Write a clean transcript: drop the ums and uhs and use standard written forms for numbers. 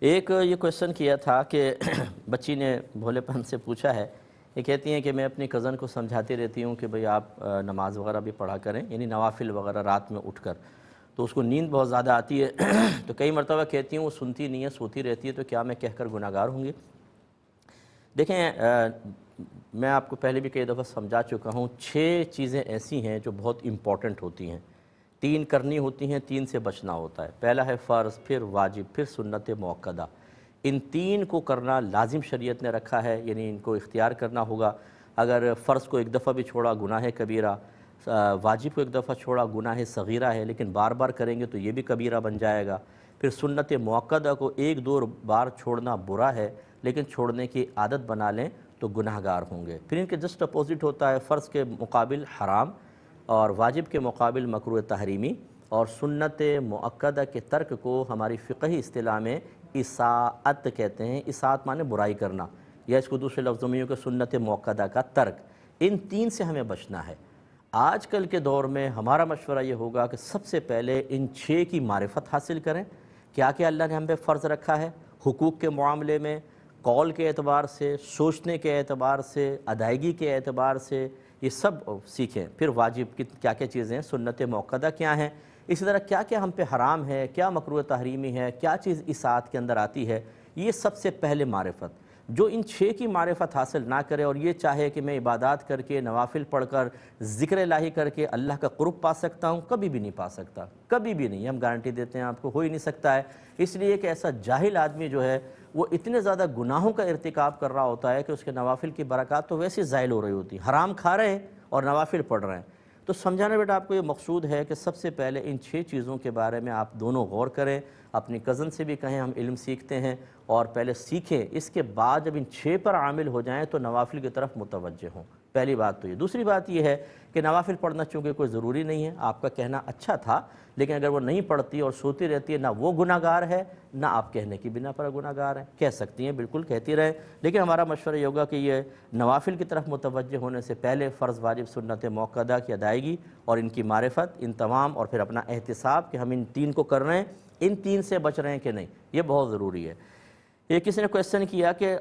ایک یہ کویشچن کیا تھا کہ بچی نے بھولے پن سے پوچھا ہے، یہ کہتی ہیں کہ میں اپنی کزن کو سمجھاتی رہتی ہوں کہ بھئی آپ نماز وغیرہ بھی پڑھا کریں، یعنی نوافل وغیرہ رات میں اٹھ کر، تو اس کو نیند بہت زیادہ آتی ہے تو کئی مرتبہ کہتی ہوں وہ سنتی نہیں ہے، سوتی رہتی ہے، تو کیا میں کہہ کر گناہگار ہوں گی؟ دیکھیں میں آپ کو پہلے بھی کئی دفعہ سمجھا چکا ہوں، 6 چیزیں ایسی ہیں جو بہت امپورٹنٹ ہوتی ہیں، 3 کرنی ہوتی ہیں، 3 سے بچنا ہوتا ہے۔ پہلا ہے فرض، پھر واجب، پھر سنت مؤکدہ۔ ان 3 کو کرنا لازم شریعت نے رکھا ہے، یعنی ان کو اختیار کرنا ہوگا۔ اگر فرض کو ایک دفعہ بھی چھوڑا گناہ کبیرہ، واجب کو ایک دفعہ چھوڑا گناہ صغیرہ ہے، لیکن بار بار کریں گے تو یہ بھی کبیرہ بن جائے گا۔ پھر سنت مؤکدہ کو ایک دو بار چھوڑنا برا ہے، لیکن چھوڑنے کی عادت بنا لیں تو گناہگار ہوں گے۔ پھر ان کے جسٹ اپوزٹ ہوتا ہے، فرض کے مقابل حرام اور واجب کے مقابل مکروہ تحریمی، اور سنت مؤکدہ کے ترک کو ہماری فقہی اصطلاح میں اساءت کہتے ہیں۔ اساءت معنی برائی کرنا، یا اس کو دوسرے لفظوں میں کہ سنت مؤکدہ کا ترک۔ ان 3 سے ہمیں بچنا ہے۔ آج کل کے دور میں ہمارا مشورہ یہ ہوگا کہ سب سے پہلے ان 6 کی معرفت حاصل کریں، کیا اللہ نے ہم پہ فرض رکھا ہے حقوق کے معاملے میں، قول کے اعتبار سے، سوچنے کے اعتبار سے، ادائیگی کے اعتبار سے، یہ سب سیکھیں۔ پھر واجب کی کیا کیا چیزیں ہیں، سنت مؤکدہ کیا ہیں، اسی طرح کیا کیا ہم پہ حرام ہے، کیا مکروہ تحریمی ہے، کیا چیز اساءت کے اندر آتی ہے، یہ سب سے پہلے معرفت۔ جو ان 6 کی معرفت حاصل نہ کرے اور یہ چاہے کہ میں عبادات کر کے، نوافل پڑھ کر، ذکر الہی کر کے اللہ کا قرب پا سکتا ہوں، کبھی بھی نہیں پا سکتا، کبھی بھی نہیں، ہم گارنٹی دیتے ہیں آپ کو، ہو ہی نہیں سکتا ہے۔ اس لیے کہ ایسا جاہل آدمی جو ہے وہ اتنے زیادہ گناہوں کا ارتکاب کر رہا ہوتا ہے کہ اس کے نوافل کی برکات تو ویسے زائل ہو رہی ہوتی ہیں، حرام کھا رہے ہیں اور نوافل پڑھ رہے ہیں۔ تو سمجھانا بیٹا آپ کو یہ مقصود ہے کہ سب سے پہلے ان 6 چیزوں کے بارے میں آپ دونوں غور کریں، اپنی کزن سے بھی کہیں ہم علم سیکھتے ہیں، اور پہلے سیکھیں، اس کے بعد جب ان 6 پر عامل ہو جائیں تو نوافل کی طرف متوجہ ہوں۔ پہلی بات تو یہ۔ دوسری بات یہ ہے کہ نوافل پڑھنا چونکہ کوئی ضروری نہیں ہے، آپ کا کہنا اچھا تھا، لیکن اگر وہ نہیں پڑھتی اور سوتی رہتی ہے، نہ وہ گناہگار ہے، نہ آپ کہنے کی بنا پر گناہگار ہیں۔ کہہ سکتی ہیں، بالکل کہتی رہیں، لیکن ہمارا مشورہ یہ ہوگا کہ یہ نوافل کی طرف متوجہ ہونے سے پہلے فرض، واجب، سنت مؤکدہ کی ادائیگی اور ان کی معرفت، ان تمام، اور پھر اپنا احتساب کہ ہم ان 3 کو کر رہے ہیں، ان 3 سے بچ رہے ہیں کہ نہیں، یہ بہت ضروری ہے۔ یہ کسی نے کویسچن کیا کہ